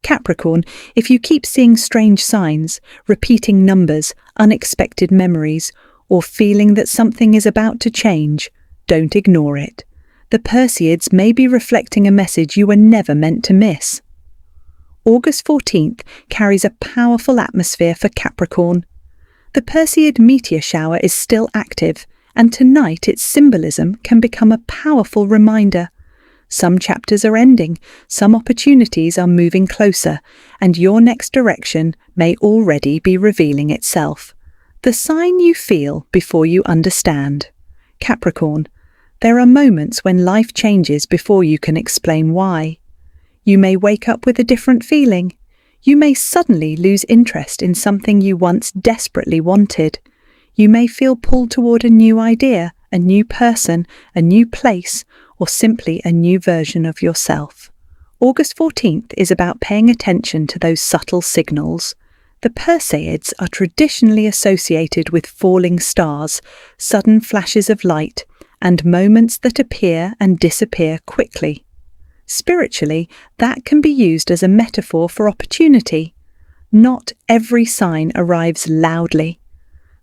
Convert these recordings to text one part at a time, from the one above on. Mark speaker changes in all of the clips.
Speaker 1: Capricorn, if you keep seeing strange signs, repeating numbers, unexpected memories, or feeling that something is about to change, don't ignore it. The Perseids may be reflecting a message you were never meant to miss. August 14th carries a powerful atmosphere for Capricorn. The Perseid meteor shower is still active, and tonight its symbolism can become a powerful reminder. Some chapters are ending, some opportunities are moving closer, and your next direction may already be revealing itself. The sign you feel before you understand. Capricorn, there are moments when life changes before you can explain why. You may wake up with a different feeling. You may suddenly lose interest in something you once desperately wanted. You may feel pulled toward a new idea, a new person, a new place, or simply a new version of yourself. August 14th is about paying attention to those subtle signals. The Perseids are traditionally associated with falling stars, sudden flashes of light, and moments that appear and disappear quickly. Spiritually, that can be used as a metaphor for opportunity. Not every sign arrives loudly.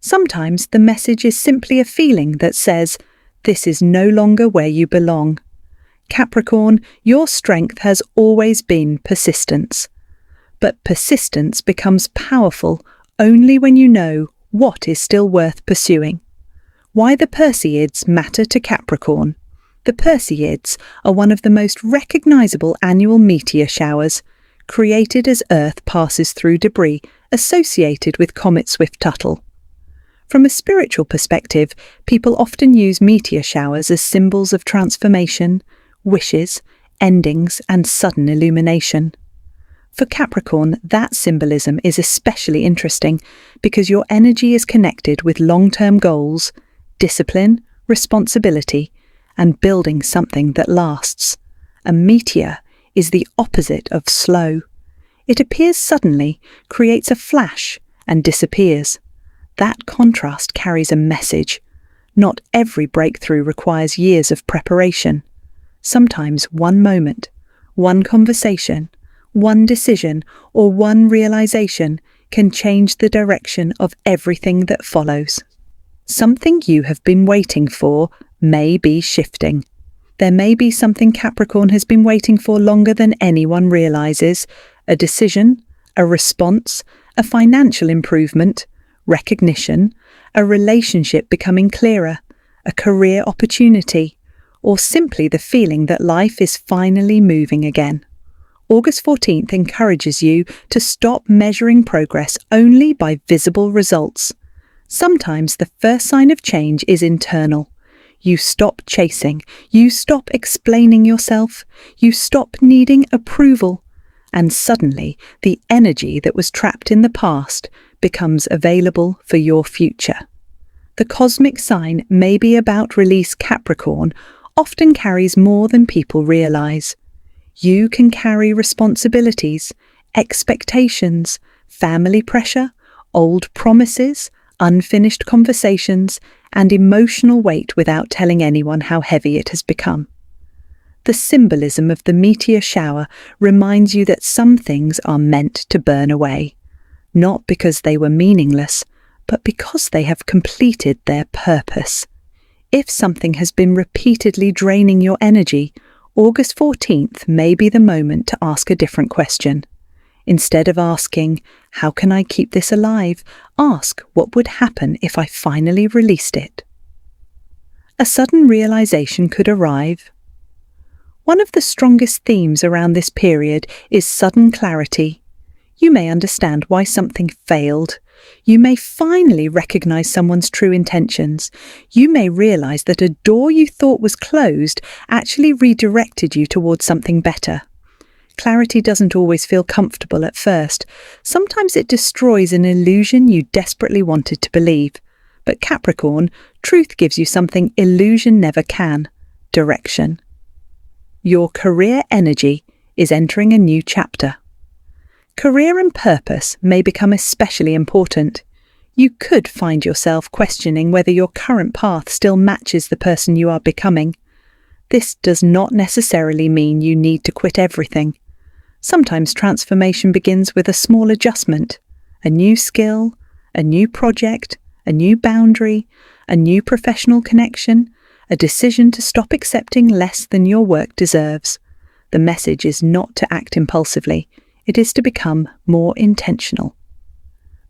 Speaker 1: Sometimes the message is simply a feeling that says, "This is no longer where you belong." Capricorn, your strength has always been persistence. But persistence becomes powerful only when you know what is still worth pursuing. Why the Perseids matter to Capricorn. The Perseids are one of the most recognizable annual meteor showers, created as Earth passes through debris associated with Comet Swift-Tuttle. From a spiritual perspective, people often use meteor showers as symbols of transformation, wishes, endings, and sudden illumination. For Capricorn, that symbolism is especially interesting because your energy is connected with long-term goals, discipline, responsibility, and building something that lasts. A meteor is the opposite of slow. It appears suddenly, creates a flash, and disappears. That contrast carries a message. Not every breakthrough requires years of preparation. Sometimes one moment, one conversation, one decision, or one realization can change the direction of everything that follows. Something you have been waiting for may be shifting. There may be something Capricorn has been waiting for longer than anyone realizes. A decision, a response, a financial improvement, recognition, a relationship becoming clearer, a career opportunity, or simply the feeling that life is finally moving again. August 14th encourages you to stop measuring progress only by visible results. Sometimes the first sign of change is internal. You stop chasing, you stop explaining yourself, you stop needing approval, and suddenly the energy that was trapped in the past becomes available for your future. The cosmic sign may be about release. Capricorn often carries more than people realize. You can carry responsibilities, expectations, family pressure, old promises, unfinished conversations, and emotional weight without telling anyone how heavy it has become. The symbolism of the meteor shower reminds you that some things are meant to burn away, not because they were meaningless, but because they have completed their purpose. If something has been repeatedly draining your energy, August 14th may be the moment to ask a different question. Instead of asking, "How can I keep this alive?" ask, "What would happen if I finally released it?" A sudden realization could arrive. One of the strongest themes around this period is sudden clarity. You may understand why something failed. You may finally recognize someone's true intentions. You may realize that a door you thought was closed actually redirected you towards something better. Clarity doesn't always feel comfortable at first. Sometimes it destroys an illusion you desperately wanted to believe. But Capricorn, truth gives you something illusion never can: direction. Your career energy is entering a new chapter. Career and purpose may become especially important. You could find yourself questioning whether your current path still matches the person you are becoming. This does not necessarily mean you need to quit everything. Sometimes transformation begins with a small adjustment, a new skill, a new project, a new boundary, a new professional connection, a decision to stop accepting less than your work deserves. The message is not to act impulsively, it is to become more intentional.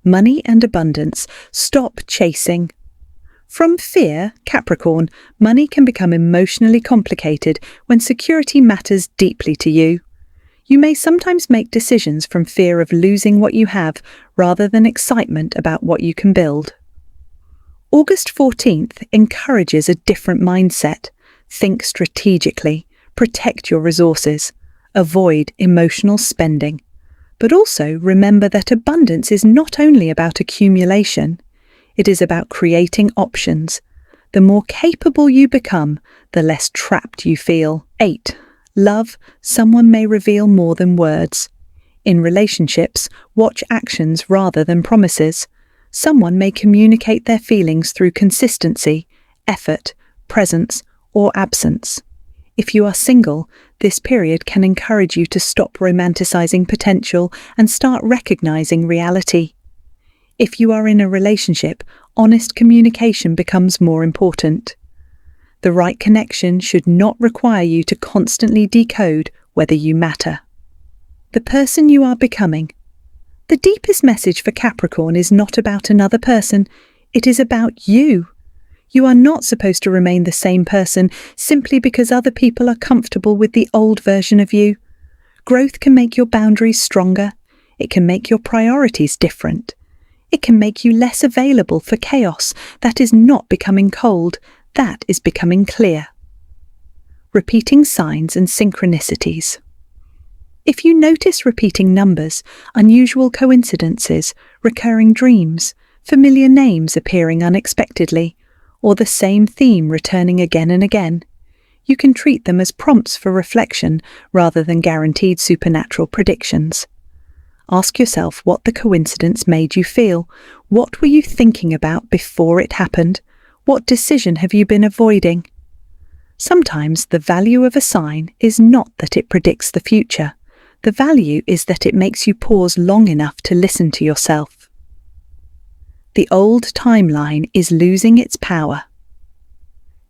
Speaker 1: Money and abundance. Stop chasing. From fear, Capricorn, money can become emotionally complicated when security matters deeply to you. You may sometimes make decisions from fear of losing what you have rather than excitement about what you can build. August 14th encourages a different mindset. Think strategically, protect your resources, avoid emotional spending. But also remember that abundance is not only about accumulation, it is about creating options. The more capable you become, the less trapped you feel. 8. Love. Someone may reveal more than words. In relationships, watch actions rather than promises. Someone may communicate their feelings through consistency, effort, presence, or absence. If you are single, this period can encourage you to stop romanticizing potential and start recognizing reality. If you are in a relationship, honest communication becomes more important. The right connection should not require you to constantly decode whether you matter. The person you are becoming. The deepest message for Capricorn is not about another person, it is about you. You are not supposed to remain the same person simply because other people are comfortable with the old version of you. Growth can make your boundaries stronger. It can make your priorities different. It can make you less available for chaos. That is not becoming cold. That is becoming clear. Repeating signs and synchronicities. If you notice repeating numbers, unusual coincidences, recurring dreams, familiar names appearing unexpectedly, or the same theme returning again and again, you can treat them as prompts for reflection rather than guaranteed supernatural predictions. Ask yourself what the coincidence made you feel. What were you thinking about before it happened? What decision have you been avoiding? Sometimes the value of a sign is not that it predicts the future. The value is that it makes you pause long enough to listen to yourself. The old timeline is losing its power.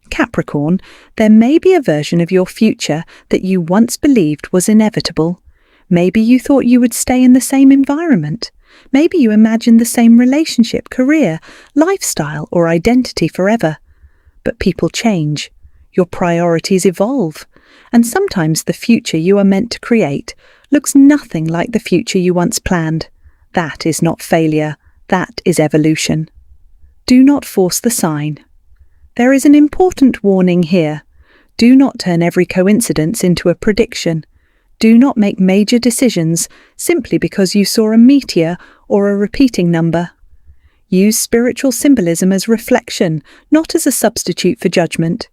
Speaker 1: Capricorn, there may be a version of your future that you once believed was inevitable. Maybe you thought you would stay in the same environment. Maybe you imagined the same relationship, career, lifestyle, or identity forever. But people change. Your priorities evolve. And sometimes the future you are meant to create looks nothing like the future you once planned. That is not failure. That is evolution. Do not force the sign. There is an important warning here. Do not turn every coincidence into a prediction. Do not make major decisions simply because you saw a meteor or a repeating number. Use spiritual symbolism as reflection, not as a substitute for judgment.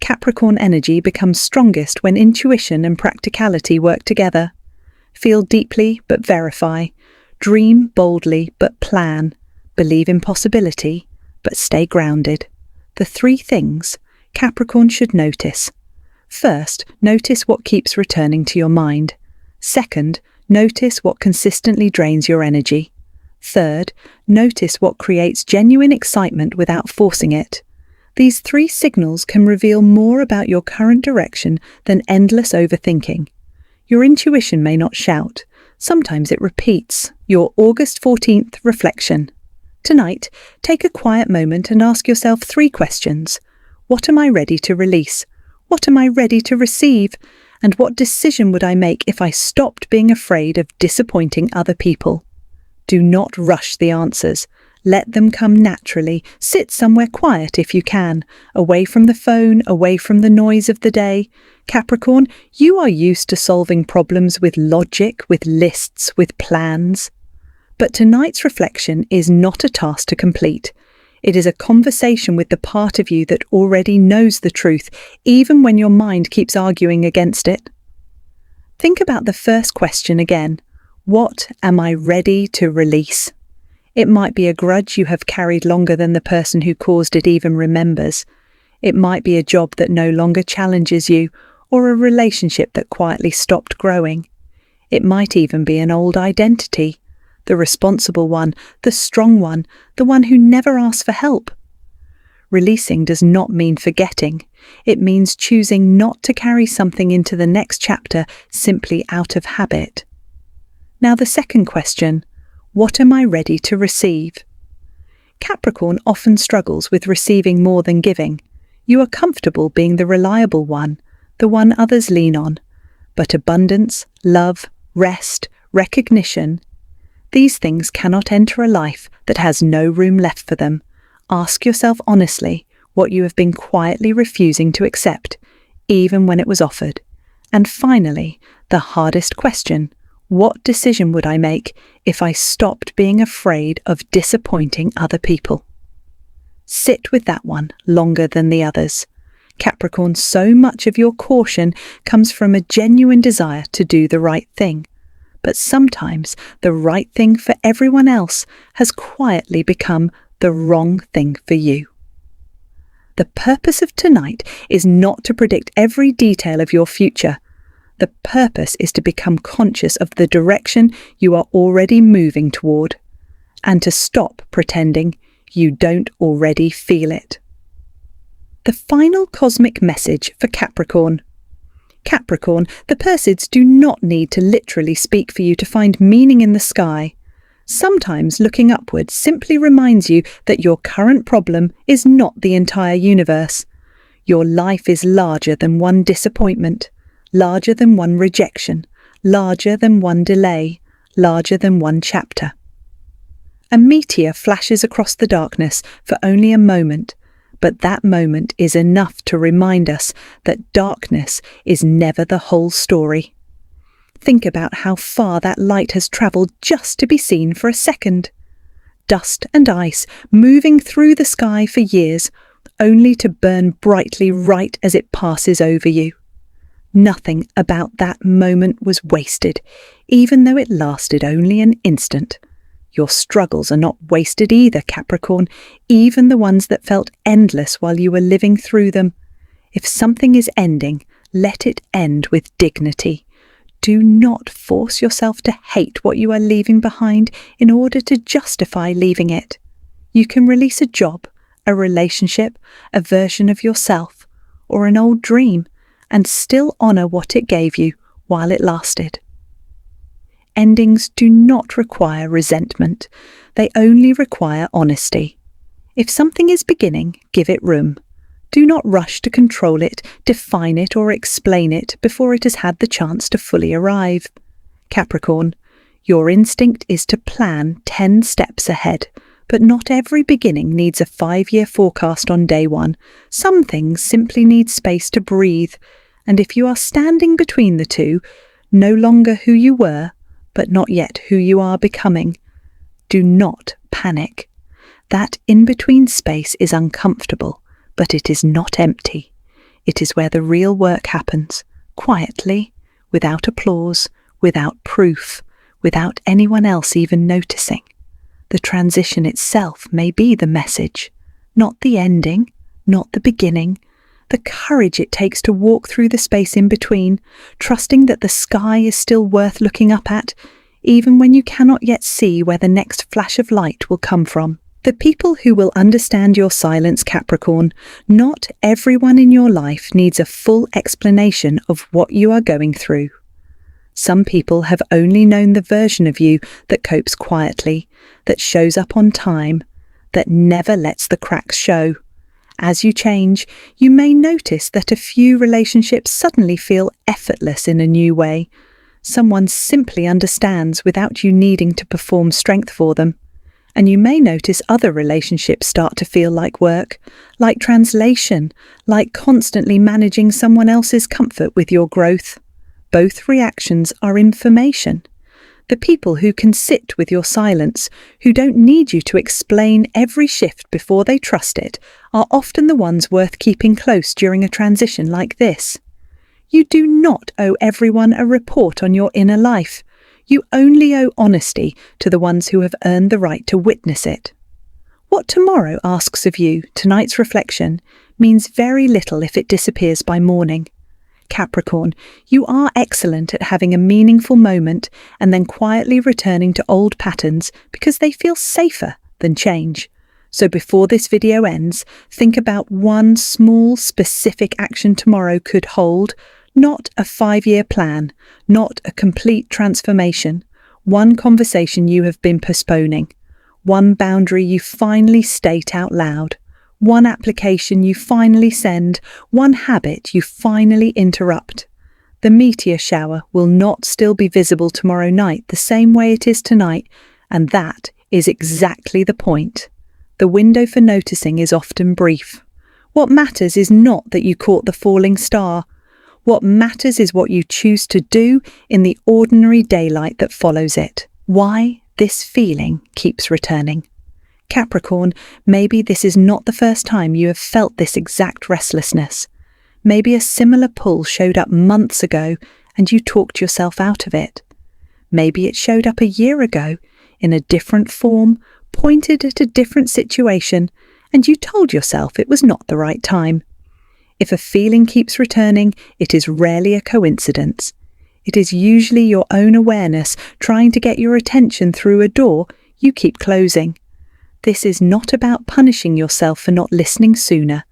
Speaker 1: Capricorn energy becomes strongest when intuition and practicality work together. Feel deeply but verify. Dream boldly but plan. Believe in possibility but stay grounded. The 3 things Capricorn should notice. First, notice what keeps returning to your mind. Second, notice what consistently drains your energy. Third, notice what creates genuine excitement without forcing it. These 3 signals can reveal more about your current direction than endless overthinking. Your intuition may not shout. Sometimes it repeats. Your August 14th reflection. Tonight, take a quiet moment and ask yourself 3 questions. What am I ready to release? What am I ready to receive? And what decision would I make if I stopped being afraid of disappointing other people? Do not rush the answers. Let them come naturally. Sit somewhere quiet if you can, away from the phone, away from the noise of the day. Capricorn, you are used to solving problems with logic, with lists, with plans. But tonight's reflection is not a task to complete. It is a conversation with the part of you that already knows the truth, even when your mind keeps arguing against it. Think about the first question again. What am I ready to release? It might be a grudge you have carried longer than the person who caused it even remembers. It might be a job that no longer challenges you, or a relationship that quietly stopped growing. It might even be an old identity, the responsible one, the strong one, the one who never asks for help. Releasing does not mean forgetting. It means choosing not to carry something into the next chapter simply out of habit. Now the second question, what am I ready to receive? Capricorn often struggles with receiving more than giving. You are comfortable being the reliable one, the one others lean on. But abundance, love, rest, recognition, these things cannot enter a life that has no room left for them. Ask yourself honestly what you have been quietly refusing to accept, even when it was offered. And finally, the hardest question, what decision would I make if I stopped being afraid of disappointing other people? Sit with that one longer than the others. Capricorn, so much of your caution comes from a genuine desire to do the right thing. But sometimes the right thing for everyone else has quietly become the wrong thing for you. The purpose of tonight is not to predict every detail of your future. The purpose is to become conscious of the direction you are already moving toward, and to stop pretending you don't already feel it. The final cosmic message for Capricorn. Capricorn, the Perseids do not need to literally speak for you to find meaning in the sky. Sometimes looking upwards simply reminds you that your current problem is not the entire universe. Your life is larger than one disappointment, larger than one rejection, larger than one delay, larger than one chapter. A meteor flashes across the darkness for only a moment, but that moment is enough to remind us that darkness is never the whole story. Think about how far that light has travelled just to be seen for a second. Dust and ice moving through the sky for years, only to burn brightly right as it passes over you. Nothing about that moment was wasted, even though it lasted only an instant. Your struggles are not wasted either, Capricorn, even the ones that felt endless while you were living through them. If something is ending, let it end with dignity. Do not force yourself to hate what you are leaving behind in order to justify leaving it. You can release a job, a relationship, a version of yourself, or an old dream, and still honour what it gave you while it lasted. Endings do not require resentment. They only require honesty. If something is beginning, give it room. Do not rush to control it, define it, or explain it before it has had the chance to fully arrive. Capricorn, your instinct is to plan 10 steps ahead, but not every beginning needs a 5-year forecast on day one. Some things simply need space to breathe, and if you are standing between the two, no longer who you were, but not yet who you are becoming, do not panic. That in-between space is uncomfortable, but it is not empty. It is where the real work happens, quietly, without applause, without proof, without anyone else even noticing. The transition itself may be the message, not the ending, not the beginning. The courage it takes to walk through the space in between, trusting that the sky is still worth looking up at, even when you cannot yet see where the next flash of light will come from. The people who will understand your silence, Capricorn, not everyone in your life needs a full explanation of what you are going through. Some people have only known the version of you that copes quietly, that shows up on time, that never lets the cracks show. As you change, you may notice that a few relationships suddenly feel effortless in a new way. Someone simply understands without you needing to perform strength for them. And you may notice other relationships start to feel like work, like translation, like constantly managing someone else's comfort with your growth. Both reactions are information. The people who can sit with your silence, who don't need you to explain every shift before they trust it, are often the ones worth keeping close during a transition like this. You do not owe everyone a report on your inner life. You only owe honesty to the ones who have earned the right to witness it. What tomorrow asks of you, tonight's reflection, means very little if it disappears by morning. Capricorn, you are excellent at having a meaningful moment and then quietly returning to old patterns because they feel safer than change. So before this video ends, think about one small, specific action tomorrow could hold, not a 5-year plan, not a complete transformation, one conversation you have been postponing, one boundary you finally state out loud, one application you finally send, one habit you finally interrupt. The meteor shower will not still be visible tomorrow night the same way it is tonight, and that is exactly the point. The window for noticing is often brief. What matters is not that you caught the falling star. What matters is what you choose to do in the ordinary daylight that follows it. Why this feeling keeps returning. Capricorn, maybe this is not the first time you have felt this exact restlessness. Maybe a similar pull showed up months ago and you talked yourself out of it. Maybe it showed up a year ago in a different form, pointed at a different situation, and you told yourself it was not the right time. If a feeling keeps returning, it is rarely a coincidence. It is usually your own awareness trying to get your attention through a door you keep closing. This is not about punishing yourself for not listening sooner.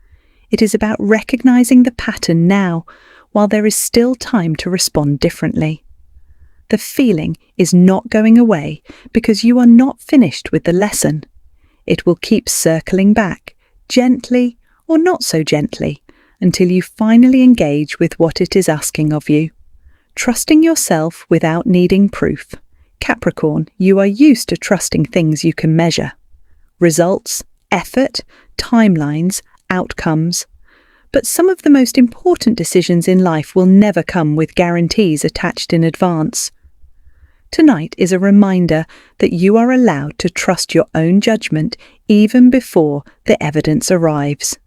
Speaker 1: It is about recognizing the pattern now, while there is still time to respond differently. The feeling is not going away because you are not finished with the lesson. It will keep circling back, gently or not so gently, until you finally engage with what it is asking of you. Trusting yourself without needing proof. Capricorn, you are used to trusting things you can measure. Results, effort, timelines, outcomes. But some of the most important decisions in life will never come with guarantees attached in advance. Tonight is a reminder that you are allowed to trust your own judgment even before the evidence arrives.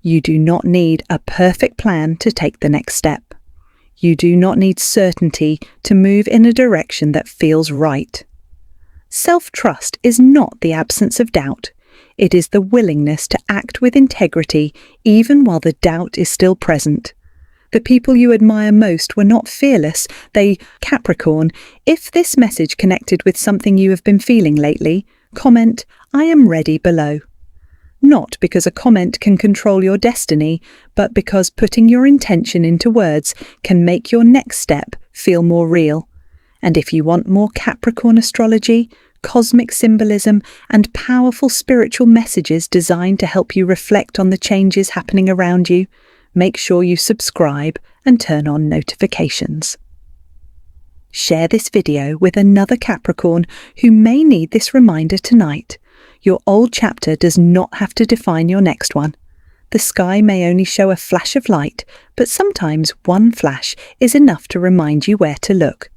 Speaker 1: You do not need a perfect plan to take the next step. You do not need certainty to move in a direction that feels right. Self-trust is not the absence of doubt. It is the willingness to act with integrity even while the doubt is still present. The people you admire most were not fearless. Capricorn, if this message connected with something you have been feeling lately, comment, "I am ready" below. Not because a comment can control your destiny, but because putting your intention into words can make your next step feel more real. And if you want more Capricorn astrology, cosmic symbolism, and powerful spiritual messages designed to help you reflect on the changes happening around you, make sure you subscribe and turn on notifications. Share this video with another Capricorn who may need this reminder tonight. Your old chapter does not have to define your next one. The sky may only show a flash of light, but sometimes one flash is enough to remind you where to look.